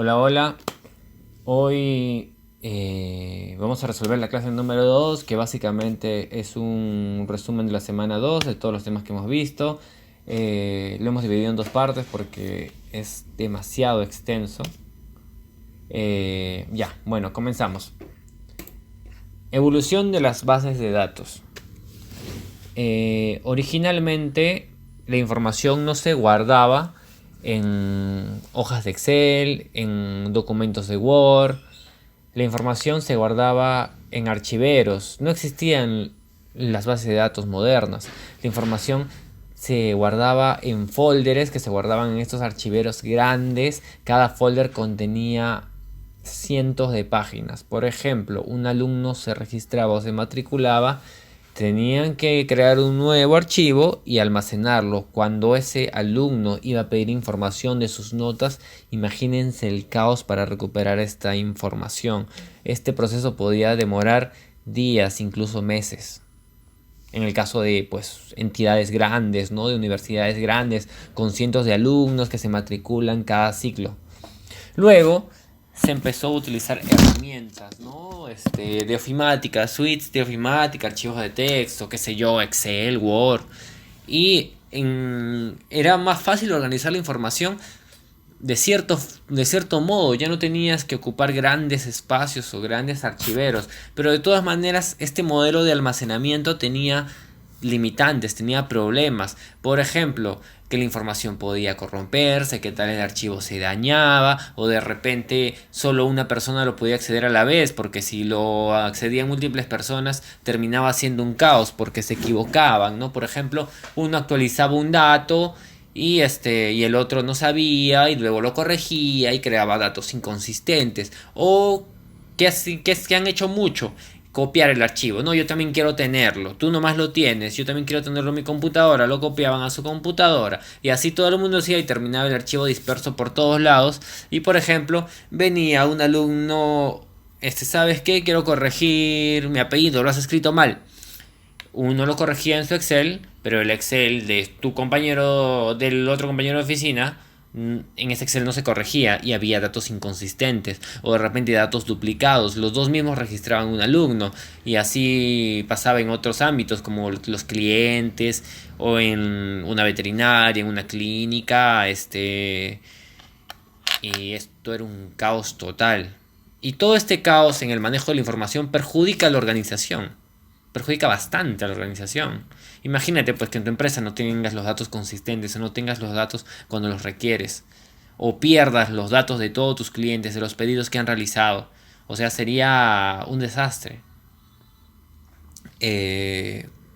Hola, hola. Hoy vamos a resolver la clase número 2, que básicamente es un resumen de la semana 2 de todos los temas que hemos visto. Lo hemos dividido en dos partes porque es demasiado extenso. Bueno, comenzamos. Evolución de las bases de datos. Originalmente la información no se guardaba en hojas de Excel, en documentos de Word. La información se guardaba en archiveros. No existían las bases de datos modernas. La información se guardaba en folders que se guardaban en estos archiveros grandes. Cada folder contenía cientos de páginas. Por ejemplo, un alumno se registraba o se matriculaba, tenían que crear un nuevo archivo y almacenarlo. Cuando ese alumno iba a pedir información de sus notas, imagínense el caos para recuperar esta información. Este proceso podía demorar días, incluso meses. En el caso de entidades grandes, ¿no? De universidades grandes con cientos de alumnos que se matriculan cada ciclo. Luego se empezó a utilizar herramientas, ¿no? De ofimática, suites de ofimática, archivos de texto, qué sé yo, Excel, Word. Era más fácil organizar la información de cierto modo. Ya no tenías que ocupar grandes espacios o grandes archiveros. Pero de todas maneras, este modelo de almacenamiento tenía limitantes, tenía problemas. Por ejemplo, que la información podía corromperse, que tal el archivo se dañaba, o de repente solo una persona lo podía acceder a la vez, porque si lo accedían múltiples personas terminaba siendo un caos porque se equivocaban, ¿no? Por ejemplo, uno actualizaba un dato y el otro no sabía y luego lo corregía y creaba datos inconsistentes. O que han hecho mucho, copiar el archivo. No, yo también quiero tenerlo. Tú nomás lo tienes. Yo también quiero tenerlo en mi computadora. Lo copiaban a su computadora. Y así todo el mundo hacía y terminaba el archivo disperso por todos lados. Y por ejemplo, venía un alumno. ¿Sabes qué? Quiero corregir mi apellido. Lo has escrito mal. Uno lo corregía en su Excel, pero el Excel de tu compañero, del otro compañero de oficina, en ese Excel no se corregía y había datos inconsistentes o de repente datos duplicados. Los dos mismos registraban un alumno y así pasaba en otros ámbitos como los clientes o en una veterinaria, en una clínica, y esto era un caos total. Y todo este caos en el manejo de la información perjudica a la organización, perjudica bastante a la organización. Imagínate pues que en tu empresa no tengas los datos consistentes o no tengas los datos cuando los requieres, o pierdas los datos de todos tus clientes, de los pedidos que han realizado. O sea, sería un desastre.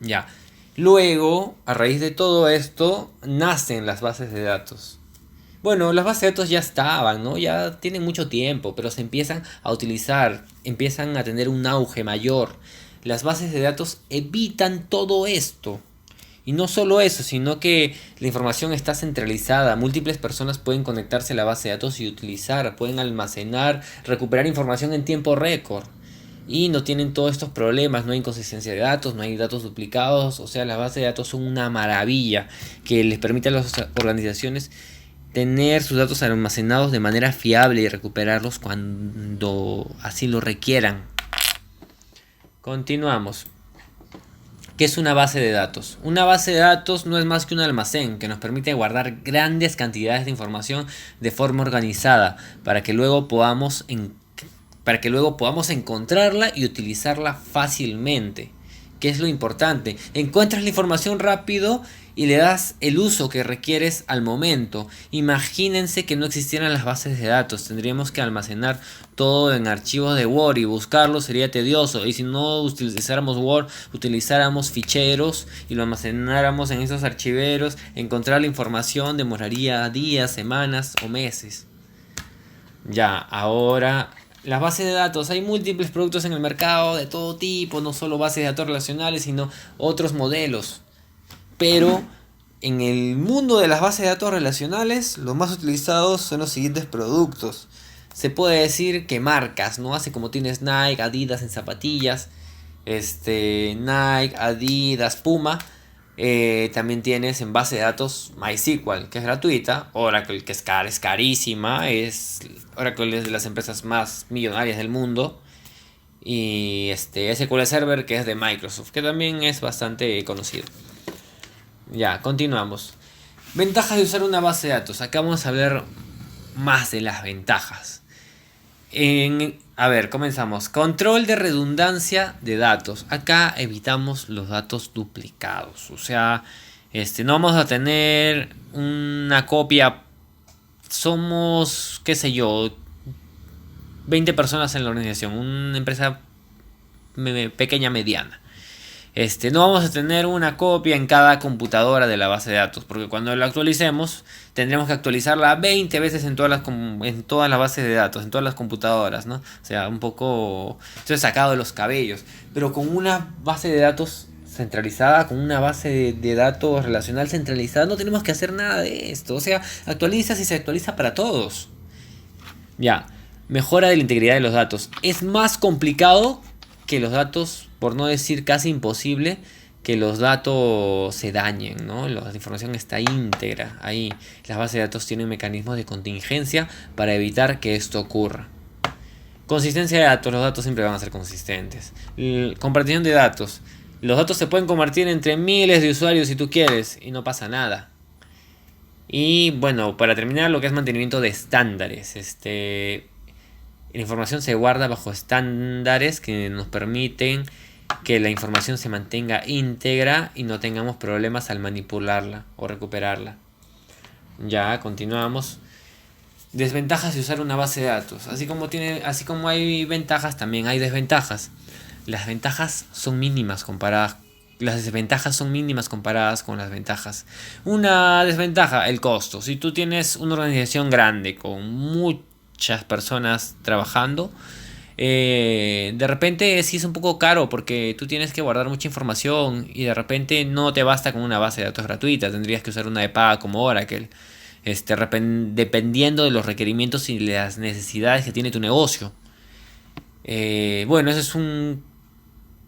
Ya. Luego, a raíz de todo esto, nacen las bases de datos. Bueno, las bases de datos ya estaban, ¿no? Ya tienen mucho tiempo, pero se empiezan a utilizar, empiezan a tener un auge mayor. Las bases de datos evitan todo esto. Y no solo eso, sino que la información está centralizada. Múltiples personas pueden conectarse a la base de datos y utilizar, pueden almacenar, recuperar información en tiempo récord. Y no tienen todos estos problemas, no hay inconsistencia de datos, no hay datos duplicados. O sea, las bases de datos son una maravilla que les permite a las organizaciones tener sus datos almacenados de manera fiable y recuperarlos cuando así lo requieran. Continuamos. ¿Qué es una base de datos? Una base de datos no es más que un almacén que nos permite guardar grandes cantidades de información de forma organizada para que luego podamos encontrarla y utilizarla fácilmente. ¿Qué es lo importante? Encuentras la información rápido y le das el uso que requieres al momento. Imagínense que no existieran las bases de datos. Tendríamos que almacenar todo en archivos de Word y buscarlo sería tedioso. Y si no utilizáramos Word, utilizáramos ficheros y lo almacenáramos en esos archiveros, encontrar la información demoraría días, semanas o meses. Ya, ahora las bases de datos. Hay múltiples productos en el mercado de todo tipo, no solo bases de datos relacionales, sino otros modelos. Pero en el mundo de las bases de datos relacionales, los más utilizados son los siguientes productos. Se puede decir que marcas, ¿no? Así como tienes Nike, Adidas en zapatillas, Nike, Adidas, Puma. También tienes en base de datos MySQL, que es gratuita. Oracle, que es carísima. Oracle es de las empresas más millonarias del mundo. Y SQL Server, que es de Microsoft, que también es bastante conocido. Ya, continuamos. Ventajas de usar una base de datos. Acá vamos a hablar más de las ventajas. A ver, comenzamos. Control de redundancia de datos. Acá evitamos los datos duplicados. O sea, no vamos a tener una copia. Somos, qué sé yo, 20 personas en la organización. Una empresa pequeña, mediana. No vamos a tener una copia en cada computadora de la base de datos, porque cuando la actualicemos tendremos que actualizarla 20 veces en todas las bases de datos, en todas las computadoras, ¿no? O sea, un poco esto es sacado de los cabellos, pero con una base de datos centralizada, con una base de datos relacional centralizada, no tenemos que hacer nada de esto. O sea, actualiza si se actualiza para todos. Ya, mejora de la integridad de los datos. Es más complicado que los datos, por no decir casi imposible, que los datos se dañen, ¿no? La información está íntegra ahí. Las bases de datos tienen mecanismos de contingencia para evitar que esto ocurra. Consistencia de datos. Los datos siempre van a ser consistentes. Compartición de datos. Los datos se pueden compartir entre miles de usuarios si tú quieres y no pasa nada. Y bueno, para terminar, lo que es mantenimiento de estándares. La información se guarda bajo estándares que nos permiten que la información se mantenga íntegra y no tengamos problemas al manipularla o recuperarla. Ya, continuamos. Desventajas de usar una base de datos. Así como hay ventajas, también hay desventajas. Las desventajas son mínimas comparadas con las ventajas. Una desventaja, el costo. Si tú tienes una organización grande con muchas personas trabajando, de repente sí es un poco caro porque tú tienes que guardar mucha información y de repente no te basta con una base de datos gratuita, tendrías que usar una de paga como Oracle, dependiendo de los requerimientos y las necesidades que tiene tu negocio. Bueno, eso es un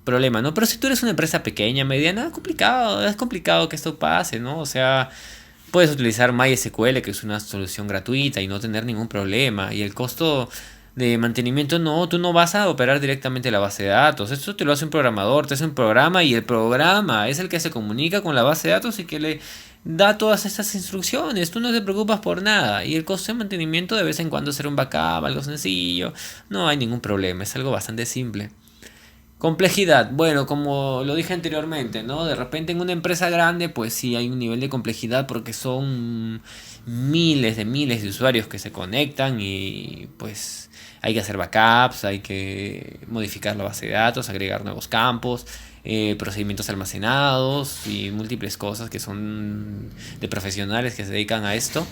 problema, ¿no? Pero si tú eres una empresa pequeña, mediana, es complicado que esto pase, ¿no? O sea, puedes utilizar MySQL, que es una solución gratuita y no tener ningún problema. Y el costo de mantenimiento, no, tú no vas a operar directamente la base de datos. Esto te lo hace un programador, te hace un programa y el programa es el que se comunica con la base de datos y que le da todas estas instrucciones. Tú no te preocupas por nada. Y el costo de mantenimiento, de vez en cuando hacer un backup, algo sencillo, no hay ningún problema, es algo bastante simple. Complejidad, bueno, como lo dije anteriormente, ¿no? De repente en una empresa grande, pues sí hay un nivel de complejidad porque son miles de usuarios que se conectan y pues hay que hacer backups, hay que modificar la base de datos, agregar nuevos campos, procedimientos almacenados y múltiples cosas que son de profesionales que se dedican a esto.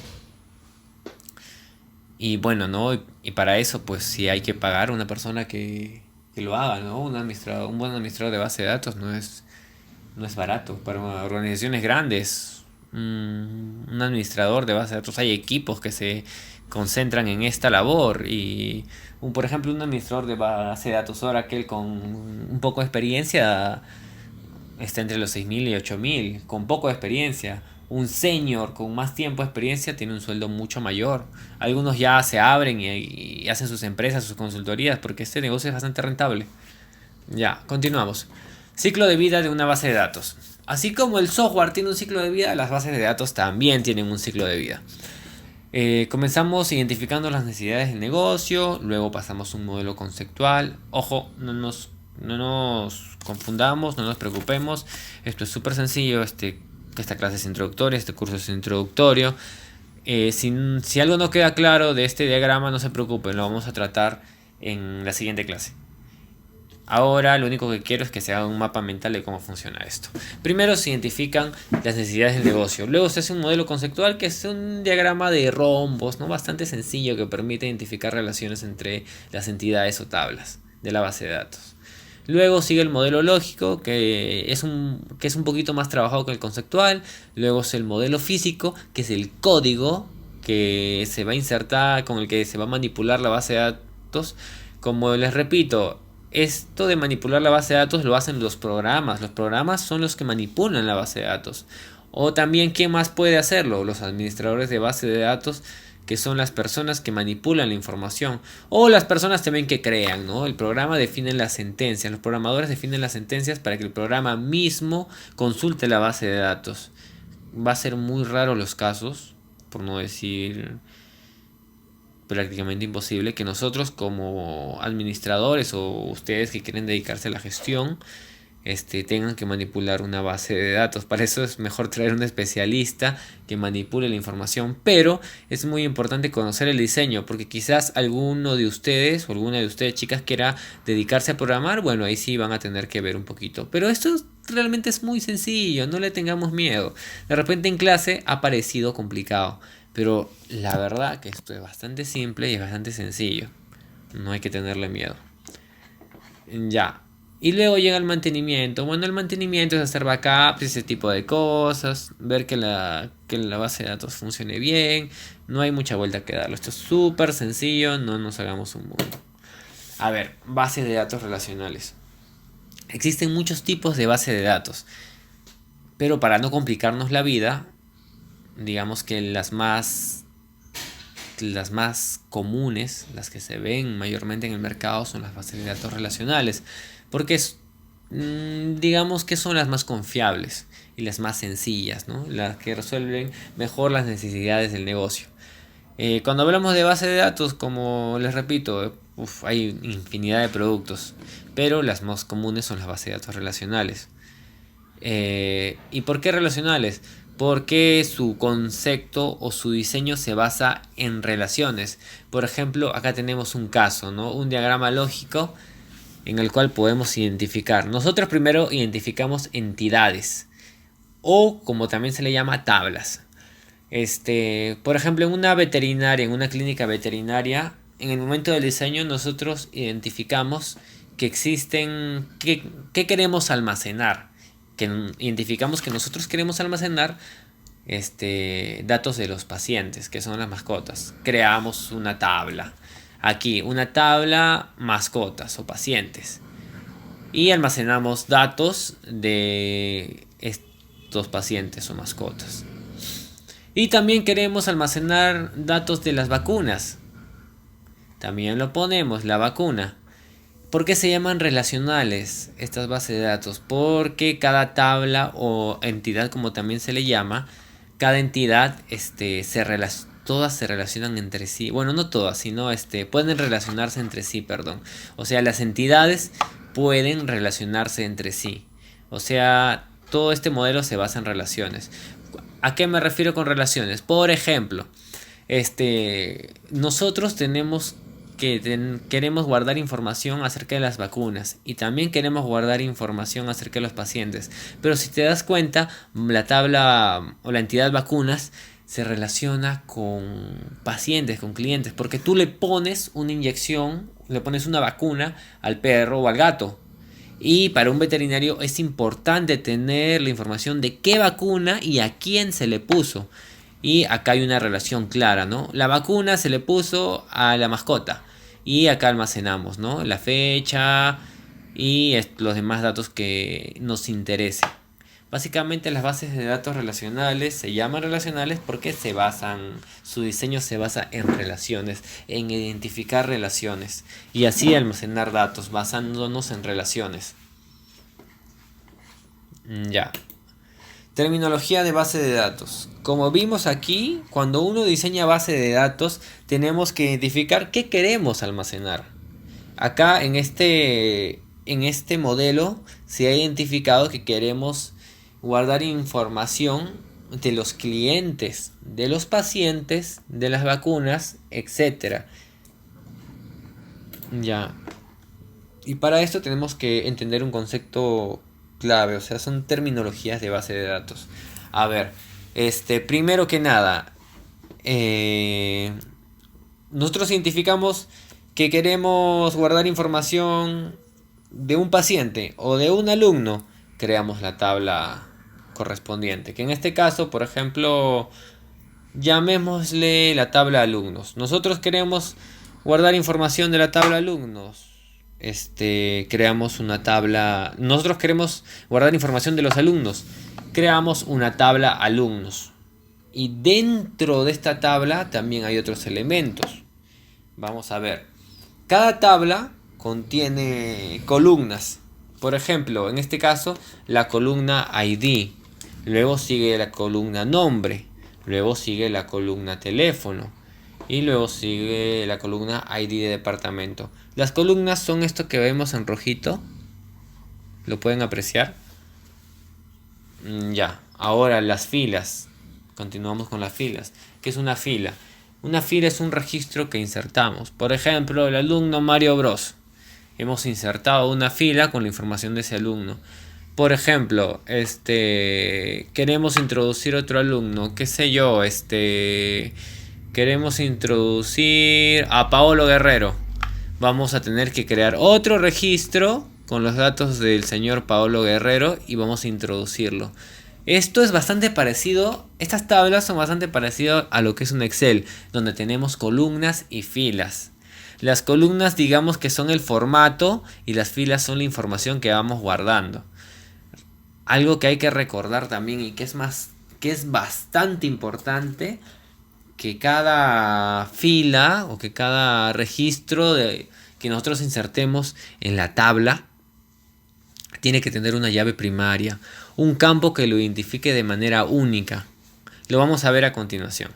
Y bueno, ¿no? Y para eso, pues sí hay que pagar a una persona que lo haga, ¿no? Un buen administrador de base de datos no es barato. Para organizaciones grandes, un administrador de base de datos, hay equipos que se concentran en esta labor. Y, por ejemplo, un administrador de base de datos Oracle con un poco de experiencia está entre los 6.000 y 8.000, con poco de experiencia. Un senior con más tiempo de experiencia tiene un sueldo mucho mayor. Algunos ya se abren y hacen sus empresas, sus consultorías, porque este negocio es bastante rentable. Ya, continuamos. Ciclo de vida de una base de datos. Así como el software tiene un ciclo de vida, las bases de datos también tienen un ciclo de vida. Comenzamos identificando las necesidades del negocio, luego pasamos a un modelo conceptual. Ojo, no nos confundamos, no nos preocupemos. Esto es súper sencillo. Esta clase es introductoria, este curso es introductorio. Si algo no queda claro de este diagrama, no se preocupen, lo vamos a tratar en la siguiente clase. Ahora lo único que quiero es que se haga un mapa mental de cómo funciona esto. Primero se identifican las necesidades del negocio. Luego se hace un modelo conceptual que es un diagrama de rombos, ¿no? Bastante sencillo que permite identificar relaciones entre las entidades o tablas de la base de datos. Luego sigue el modelo lógico, que es un poquito más trabajado que el conceptual. Luego es el modelo físico, que es el código que se va a insertar, con el que se va a manipular la base de datos. Como les repito, esto de manipular la base de datos lo hacen los programas. Los programas son los que manipulan la base de datos. O también, ¿quién más puede hacerlo? Los administradores de base de datos, que son las personas que manipulan la información. O las personas también que crean, ¿no? El programa define las sentencias. Los programadores definen las sentencias para que el programa mismo consulte la base de datos. Va a ser muy raro los casos, por no decir prácticamente imposible, que nosotros como administradores o ustedes que quieren dedicarse a la gestión tengan que manipular una base de datos. Para eso es mejor traer un especialista que manipule la información, pero es muy importante conocer el diseño, porque quizás alguno de ustedes o alguna de ustedes chicas quiera dedicarse a programar. Bueno, ahí sí van a tener que ver un poquito, pero esto realmente es muy sencillo, no le tengamos miedo. De repente en clase ha parecido complicado, pero la verdad que esto es bastante simple y es bastante sencillo. No hay que tenerle miedo. Ya. Y luego llega el mantenimiento. Bueno, el mantenimiento es hacer backups, ese tipo de cosas. Ver que la base de datos funcione bien. No hay mucha vuelta que darlo. Esto es súper sencillo. No nos hagamos un mundo. A ver, bases de datos relacionales. Existen muchos tipos de base de datos. Pero para no complicarnos la vida, digamos que las más comunes, las que se ven mayormente en el mercado, son las bases de datos relacionales, porque digamos que son las más confiables y las más sencillas, ¿no? Las que resuelven mejor las necesidades del negocio. Cuando hablamos de base de datos, como les repito, hay infinidad de productos, pero las más comunes son las bases de datos relacionales. ¿Y por qué relacionales? Porque su concepto o su diseño se basa en relaciones. Por ejemplo, acá tenemos un caso, ¿no? Un diagrama lógico en el cual podemos identificar. Nosotros primero identificamos entidades, o como también se le llama, tablas. Por ejemplo, en una veterinaria, en una clínica veterinaria, en el momento del diseño nosotros identificamos que existen, que queremos almacenar. Que identificamos que nosotros queremos almacenar datos de los pacientes, que son las mascotas. Creamos una tabla. Aquí, una tabla mascotas o pacientes. Y almacenamos datos de estos pacientes o mascotas. Y también queremos almacenar datos de las vacunas. También lo ponemos, la vacuna. ¿Por qué se llaman relacionales estas bases de datos? Porque cada tabla o entidad, como también se le llama, cada entidad todas se relacionan entre sí. Bueno, no todas, sino pueden relacionarse entre sí, perdón. O sea, las entidades pueden relacionarse entre sí. O sea, todo este modelo se basa en relaciones. ¿A qué me refiero con relaciones? Por ejemplo, nosotros tenemos queremos guardar información acerca de las vacunas y también queremos guardar información acerca de los pacientes. Pero si te das cuenta, la tabla o la entidad vacunas se relaciona con pacientes, con clientes, porque tú le pones una inyección, le pones una vacuna al perro o al gato. Y para un veterinario es importante tener la información de qué vacuna y a quién se le puso. Y acá hay una relación clara, ¿no? La vacuna se le puso a la mascota. Y acá almacenamos, ¿no? La fecha y los demás datos que nos interesen. Básicamente las bases de datos relacionales se llaman relacionales porque su diseño se basa en relaciones, en identificar relaciones y así almacenar datos basándonos en relaciones. Ya. Terminología de base de datos. Como vimos aquí, cuando uno diseña base de datos, tenemos que identificar qué queremos almacenar. Acá en este modelo se ha identificado que queremos guardar información de los clientes, de los pacientes, de las vacunas, etc. Ya. Y para esto tenemos que entender un concepto clave, o sea, son terminologías de base de datos. A ver, primero que nada, nosotros identificamos que queremos guardar información de un paciente o de un alumno, creamos la tabla correspondiente, que en este caso, por ejemplo, llamémosle la tabla alumnos. Nosotros queremos guardar información de la tabla alumnos. creamos una tabla. Nosotros queremos guardar información de los alumnos. Creamos una tabla alumnos. Y dentro de esta tabla también hay otros elementos. Vamos a ver. Cada tabla contiene columnas. Por ejemplo, en este caso, la columna ID. Luego sigue la columna nombre. Luego sigue la columna teléfono. Y luego sigue la columna ID de departamento. Las columnas son esto que vemos en rojito. ¿Lo pueden apreciar? Ya. Ahora las filas. Continuamos con las filas. ¿Qué es una fila? Una fila es un registro que insertamos. Por ejemplo, el alumno Mario Bros. Hemos insertado una fila con la información de ese alumno. Por ejemplo, queremos introducir otro alumno, qué sé yo, queremos introducir a Paolo Guerrero. Vamos a tener que crear otro registro con los datos del señor Paolo Guerrero y vamos a introducirlo. Esto es bastante parecido, estas tablas son bastante parecidas a lo que es un Excel, donde tenemos columnas y filas. Las columnas digamos que son el formato y las filas son la información que vamos guardando. Algo que hay que recordar también y que es bastante importante, que cada fila o que cada registro que nosotros insertemos en la tabla tiene que tener una llave primaria, un campo que lo identifique de manera única. Lo vamos a ver a continuación.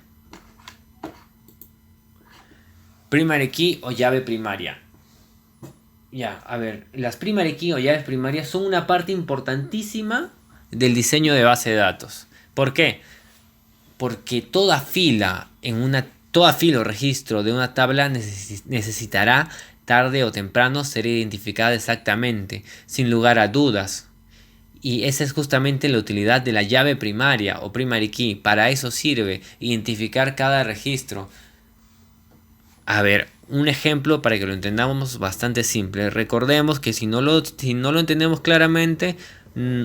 Primary key o llave primaria. Ya, a ver, las primary key o llaves primarias son una parte importantísima del diseño de base de datos. ¿Por qué? Porque toda fila o registro de una tabla necesitará tarde o temprano ser identificada exactamente, sin lugar a dudas. Y esa es justamente la utilidad de la llave primaria o primary key. Para eso sirve, identificar cada registro. A ver, un ejemplo para que lo entendamos bastante simple. Recordemos que si no lo entendemos claramente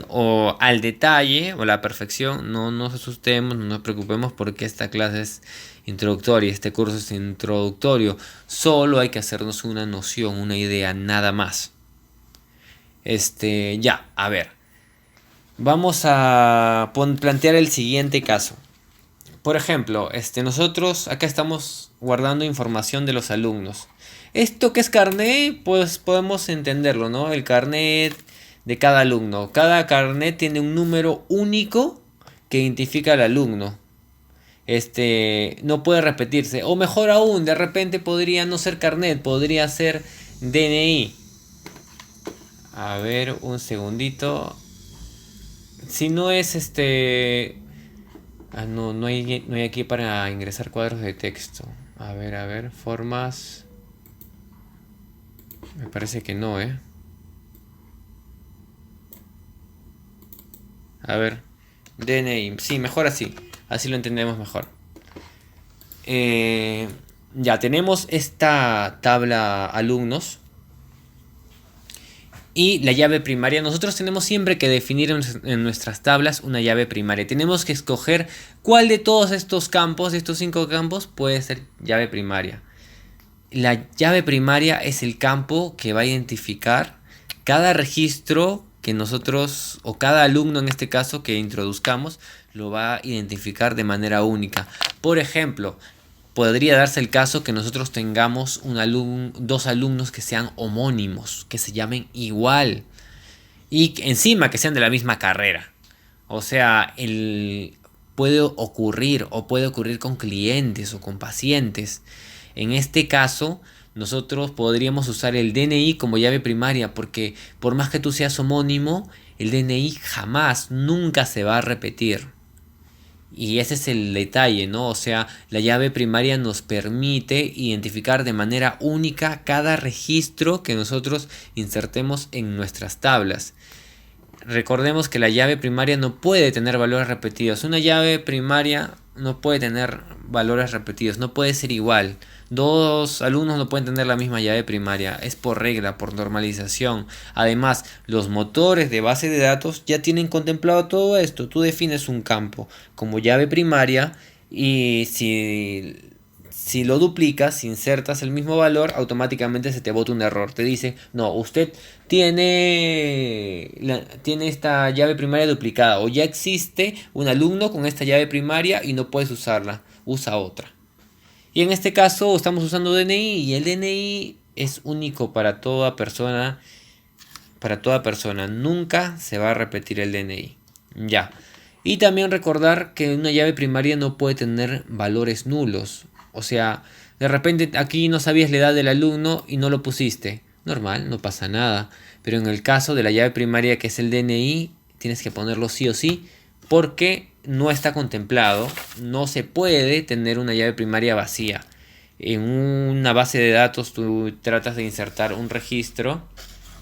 o al detalle o a la perfección, no nos asustemos, no nos preocupemos porque esta clase es introductoria, este curso es introductorio. Solo hay que hacernos una noción, una idea, nada más. A ver. Vamos a plantear el siguiente caso. Por ejemplo, nosotros acá estamos guardando información de los alumnos. ¿Esto qué es carnet? Pues podemos entenderlo, ¿no? El carnet de cada alumno. Cada carnet tiene un número único que identifica al alumno. No puede repetirse. O mejor aún, de repente podría no ser carnet, podría ser DNI. A ver, un segundito. Si no es no hay aquí para ingresar cuadros de texto. A ver, formas. Me parece que no, A ver, DNI. Sí, mejor así. Así lo entendemos mejor. Ya tenemos esta tabla alumnos. Y la llave primaria, nosotros tenemos siempre que definir en nuestras tablas una llave primaria. Tenemos que escoger cuál de todos estos campos, de estos 5 campos, puede ser llave primaria. La llave primaria es el campo que va a identificar cada registro que nosotros, o cada alumno en este caso que introduzcamos, lo va a identificar de manera única. Por ejemplo, podría darse el caso que nosotros tengamos dos alumnos que sean homónimos, que se llamen igual y encima que sean de la misma carrera. O sea, puede ocurrir con clientes o con pacientes. En este caso, nosotros podríamos usar el DNI como llave primaria porque por más que tú seas homónimo, el DNI nunca se va a repetir. Y ese es el detalle, ¿no? O sea, la llave primaria nos permite identificar de manera única cada registro que nosotros insertemos en nuestras tablas. Recordemos que la llave primaria no puede tener valores repetidos. Una llave primaria no puede tener valores repetidos, no puede ser igual. Dos alumnos no pueden tener la misma llave primaria, es por regla, por normalización. Además, los motores de base de datos ya tienen contemplado todo esto. Tú defines un campo como llave primaria y si Si lo duplicas, si insertas el mismo valor, automáticamente se te bota un error. Te dice, no, usted tiene esta llave primaria duplicada, o ya existe un alumno con esta llave primaria y no puedes usarla, usa otra. Y en este caso estamos usando DNI, y el DNI es único para toda persona. Para toda persona, nunca se va a repetir el DNI. Ya. Y también recordar que una llave primaria no puede tener valores nulos. O sea, de repente aquí no sabías la edad del alumno y no lo pusiste. Normal, no pasa nada. Pero en el caso de la llave primaria, que es el DNI, tienes que ponerlo sí o sí, porque no está contemplado. No se puede tener una llave primaria vacía. En una base de datos tú tratas de insertar un registro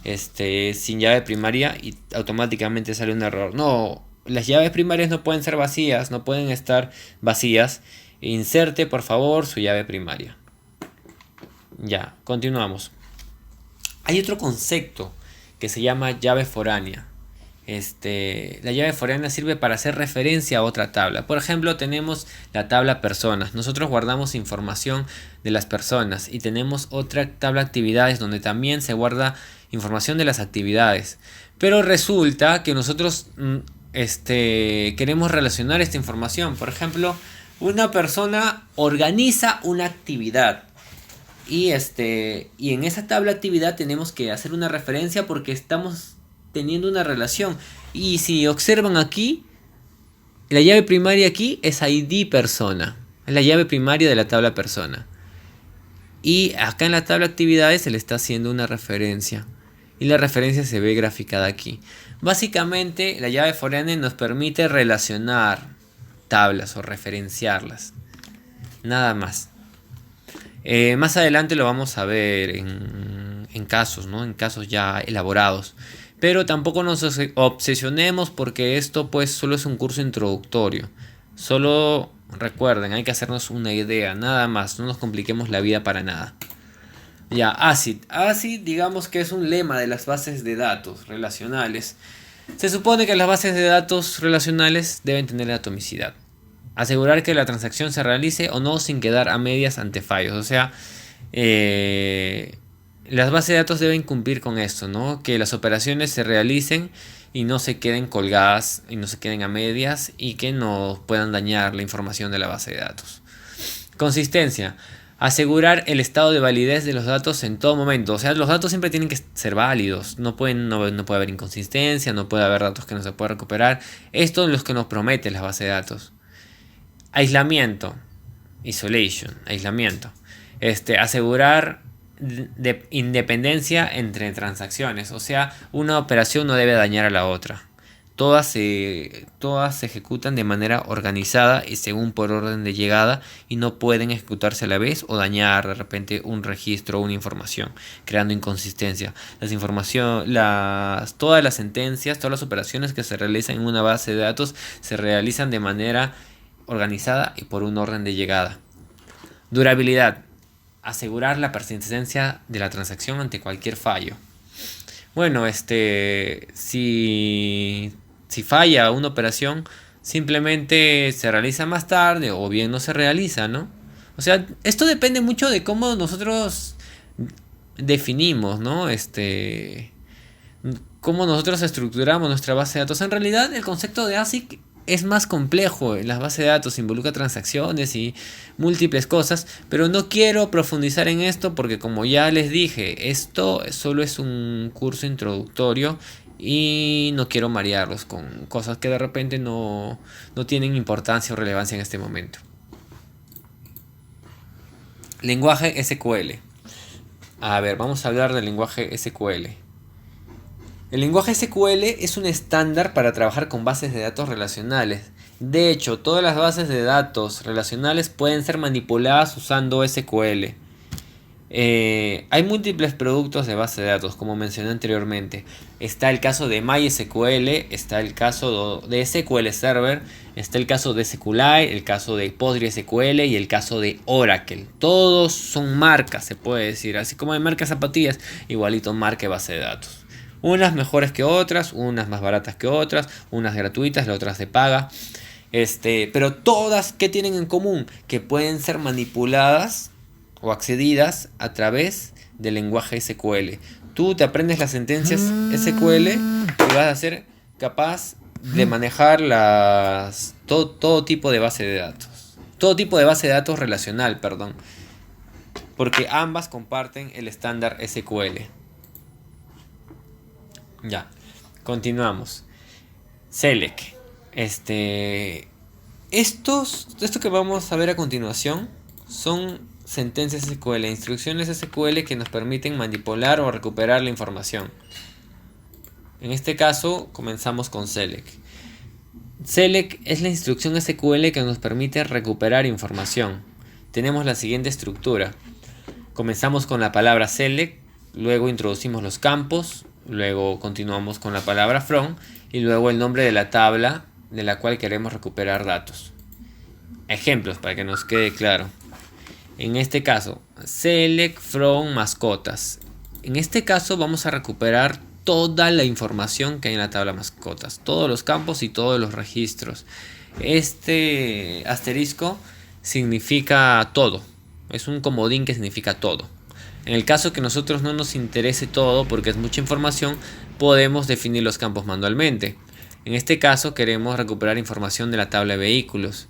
sin llave primaria y automáticamente sale un error. No, las llaves primarias no pueden ser vacías, no pueden estar vacías. Inserte por favor su llave primaria. Ya, continuamos. Hay otro concepto que se llama llave foránea. La llave foránea sirve para hacer referencia a otra tabla. Por ejemplo, tenemos la tabla personas. Nosotros guardamos información de las personas y tenemos otra tabla actividades donde también se guarda información de las actividades. Pero resulta que nosotros queremos relacionar esta información. Por ejemplo, una persona organiza una actividad. Y en esa tabla actividad tenemos que hacer una referencia porque estamos teniendo una relación. Y si observan aquí, la llave primaria aquí es ID persona. Es la llave primaria de la tabla persona. Y acá en la tabla actividades se le está haciendo una referencia. Y la referencia se ve graficada aquí. Básicamente la llave foránea nos permite relacionar tablas o referenciarlas. Nada más. Más adelante lo vamos a ver en casos, ¿no? En casos ya elaborados. Pero tampoco nos obsesionemos porque esto pues solo es un curso introductorio. Solo recuerden, hay que hacernos una idea, nada más. No nos compliquemos la vida para nada. Ya, ACID. ACID digamos que es un lema de las bases de datos relacionales. Se supone que las bases de datos relacionales deben tener atomicidad. Asegurar que la transacción se realice o no sin quedar a medias ante fallos. O sea, las bases de datos deben cumplir con esto, ¿no? Que las operaciones se realicen y no se queden colgadas y no se queden a medias y que no puedan dañar la información de la base de datos. Consistencia. Asegurar el estado de validez de los datos en todo momento. O sea, los datos siempre tienen que ser válidos. No puede haber inconsistencia, no puede haber datos que no se pueden recuperar. Esto es lo que nos promete la base de datos. Aislamiento. Isolation. Aislamiento. Asegurar de independencia entre transacciones. O sea, una operación no debe dañar a la otra. Todas se ejecutan de manera organizada y según por orden de llegada y no pueden ejecutarse a la vez o dañar de repente un registro o una información, creando inconsistencia. Todas las sentencias, todas las operaciones que se realizan en una base de datos se realizan de manera organizada y por un orden de llegada. Durabilidad. Asegurar la persistencia de la transacción ante cualquier fallo. Bueno, si falla una operación, simplemente se realiza más tarde o bien no se realiza, ¿no? O sea, esto depende mucho de cómo nosotros definimos, ¿no? Cómo nosotros estructuramos nuestra base de datos. En realidad, el concepto de ASIC es más complejo. En las bases de datos involucra transacciones y múltiples cosas, pero no quiero profundizar en esto porque, como ya les dije, esto solo es un curso introductorio y no quiero marearlos con cosas que de repente no tienen importancia o relevancia en este momento. Lenguaje SQL. A ver, vamos a hablar del lenguaje SQL. El lenguaje SQL es un estándar para trabajar con bases de datos relacionales. De hecho, todas las bases de datos relacionales pueden ser manipuladas usando SQL. Hay múltiples productos de base de datos, como mencioné anteriormente. Está el caso de MySQL, está el caso de SQL Server, está el caso de SQLite, el caso de PostgreSQL y el caso de Oracle. Todos son marcas, se puede decir. Así como hay marcas zapatillas, igualito marca base de datos. Unas mejores que otras, unas más baratas que otras, unas gratuitas, las otras de paga. Pero todas, ¿qué tienen en común? Que pueden ser manipuladas o accedidas a través del lenguaje SQL. Tú te aprendes las sentencias SQL y vas a ser capaz de manejar todo tipo de base de datos. Todo tipo de base de datos relacional, perdón. Porque ambas comparten el estándar SQL. Ya, continuamos. Select. Esto que vamos a ver a continuación son sentencias SQL, instrucciones SQL que nos permiten manipular o recuperar la información. En este caso, comenzamos con select. Select es la instrucción SQL que nos permite recuperar información. Tenemos la siguiente estructura. Comenzamos con la palabra select, luego introducimos los campos, luego continuamos con la palabra from y luego el nombre de la tabla de la cual queremos recuperar datos. Ejemplos para que nos quede claro. En este caso, select from mascotas. En este caso vamos a recuperar toda la información que hay en la tabla mascotas, todos los campos y todos los registros. Este asterisco significa todo, es un comodín que significa todo. En el caso que a nosotros no nos interese todo porque es mucha información, podemos definir los campos manualmente. En este caso queremos recuperar información de la tabla de vehículos.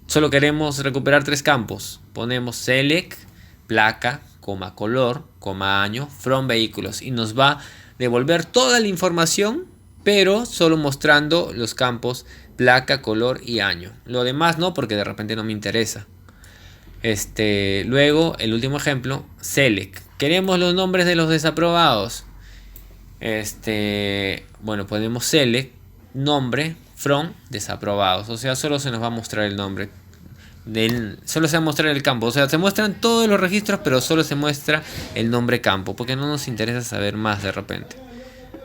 Solo queremos recuperar 3 campos. Ponemos select, placa, color, año, from vehículos. Y nos va a devolver toda la información, pero solo mostrando los campos placa, color y año. Lo demás no, porque de repente no me interesa. Luego, el último ejemplo, select. Queremos los nombres de los desaprobados. Bueno, ponemos select, nombre, from, desaprobados. O sea, solo se nos va a mostrar el nombre. Solo se va a mostrar el campo. O sea, se muestran todos los registros, pero solo se muestra el nombre campo, porque no nos interesa saber más de repente.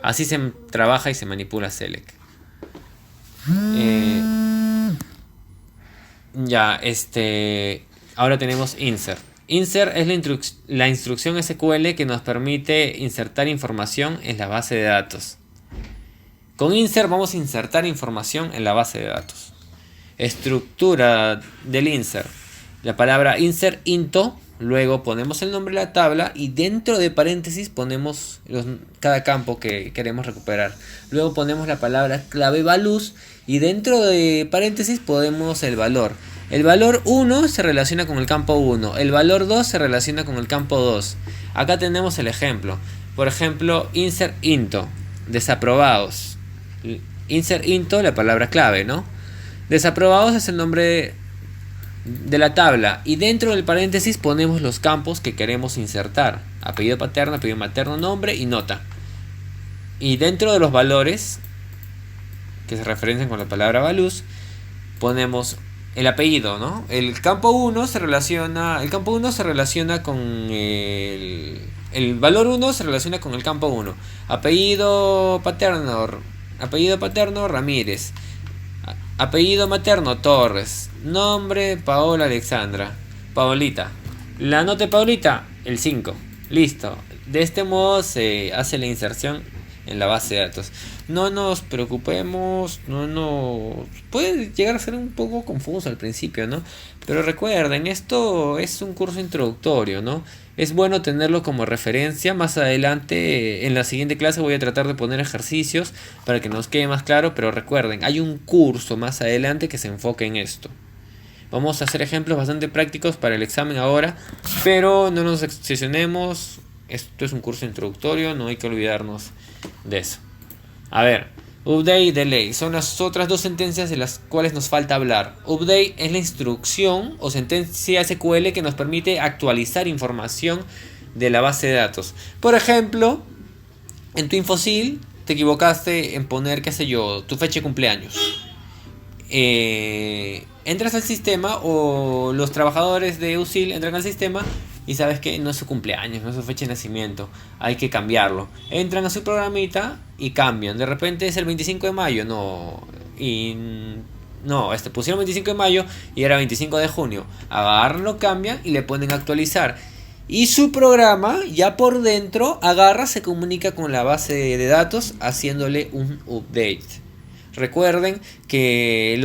Así se trabaja y se manipula select. Ahora tenemos insert. Insert es la instrucción SQL que nos permite insertar información en la base de datos. Con insert vamos a insertar información en la base de datos. Estructura del insert. La palabra insert into, luego ponemos el nombre de la tabla y dentro de paréntesis ponemos cada campo que queremos recuperar. Luego ponemos la palabra clave values y dentro de paréntesis ponemos el valor. El valor 1 se relaciona con el campo 1, el valor 2 se relaciona con el campo 2. Acá tenemos el ejemplo. Por ejemplo, insert into, desaprobados. Insert into, la palabra clave, ¿no? Desaprobados es el nombre de la tabla y dentro del paréntesis ponemos los campos que queremos insertar. Apellido paterno, apellido materno, nombre y nota. Y dentro de los valores que se referencian con la palabra values, ponemos el apellido, ¿no? El campo 1 se relaciona con el valor 1 se relaciona con el campo 1. Apellido paterno Ramírez. Apellido materno Torres. Nombre Paola Alexandra. Paolita. La nota de Paolita, el 5. Listo. De este modo se hace la inserción en la base de datos. No nos preocupemos, puede llegar a ser un poco confuso al principio, ¿no? Pero recuerden, esto es un curso introductorio, ¿no? Es bueno tenerlo como referencia. Más adelante, en la siguiente clase voy a tratar de poner ejercicios para que nos quede más claro, pero recuerden, hay un curso más adelante que se enfoque en esto. Vamos a hacer ejemplos bastante prácticos para el examen ahora, pero no nos obsesionemos. Esto es un curso introductorio, no hay que olvidarnos de eso. A ver, update y delay son las otras dos sentencias de las cuales nos falta hablar. Update es la instrucción o sentencia SQL que nos permite actualizar información de la base de datos. Por ejemplo, en tu Infosil te equivocaste en poner, qué sé yo, tu fecha de cumpleaños. Entras al sistema o los trabajadores de USIL entran al sistema y sabes que no es su cumpleaños, no es su fecha de nacimiento, hay que cambiarlo. Entran a su programita y cambian. De repente es el 25 de mayo, pusieron 25 de mayo y era 25 de junio. Agarran, lo cambian y le ponen actualizar. Y su programa ya por dentro agarra, se comunica con la base de datos haciéndole un update. Recuerden que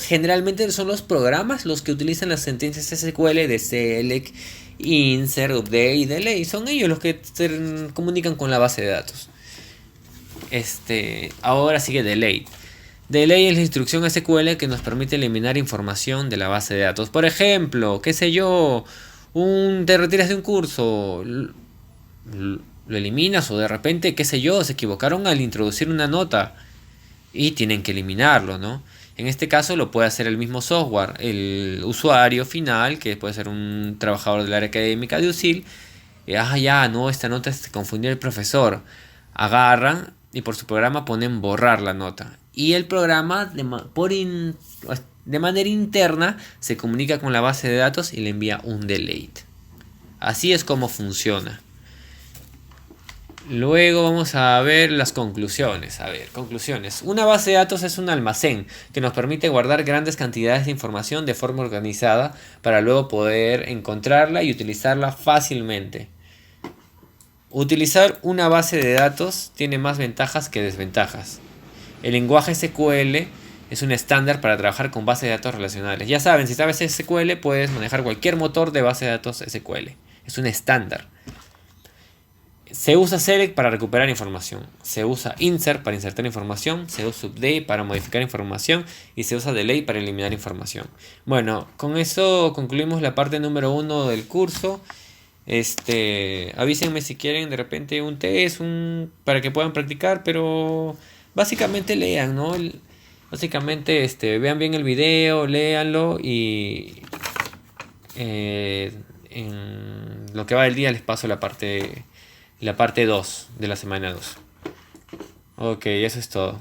generalmente son los programas los que utilizan las sentencias SQL de select, insert, update y delete. Son ellos los que se comunican con la base de datos. Ahora sigue delete. Delete es la instrucción SQL que nos permite eliminar información de la base de datos. Por ejemplo, qué sé yo, te retiras de un curso, lo eliminas, o de repente, qué sé yo, se equivocaron al introducir una nota y tienen que eliminarlo, ¿no? En este caso lo puede hacer el mismo software, el usuario final, que puede ser un trabajador del área académica de USIL. No, esta nota se confundió el profesor. Agarran y por su programa ponen borrar la nota. Y el programa de manera interna se comunica con la base de datos y le envía un delete. Así es como funciona. Luego vamos a ver las conclusiones. Conclusiones. Una base de datos es un almacén que nos permite guardar grandes cantidades de información de forma organizada para luego poder encontrarla y utilizarla fácilmente. Utilizar una base de datos tiene más ventajas que desventajas. El lenguaje SQL es un estándar para trabajar con bases de datos relacionales. Ya saben, si sabes SQL puedes manejar cualquier motor de base de datos SQL. Es un estándar. Se usa select para recuperar información, se usa insert para insertar información, se usa update para modificar información y se usa delete para eliminar información. Bueno, con eso concluimos la parte número 1 del curso. Avísenme si quieren de repente un test para que puedan practicar, pero básicamente lean, ¿no? Básicamente vean bien el video, léanlo y en lo que va del día les paso la parte 2 de la semana 2. Ok, eso es todo.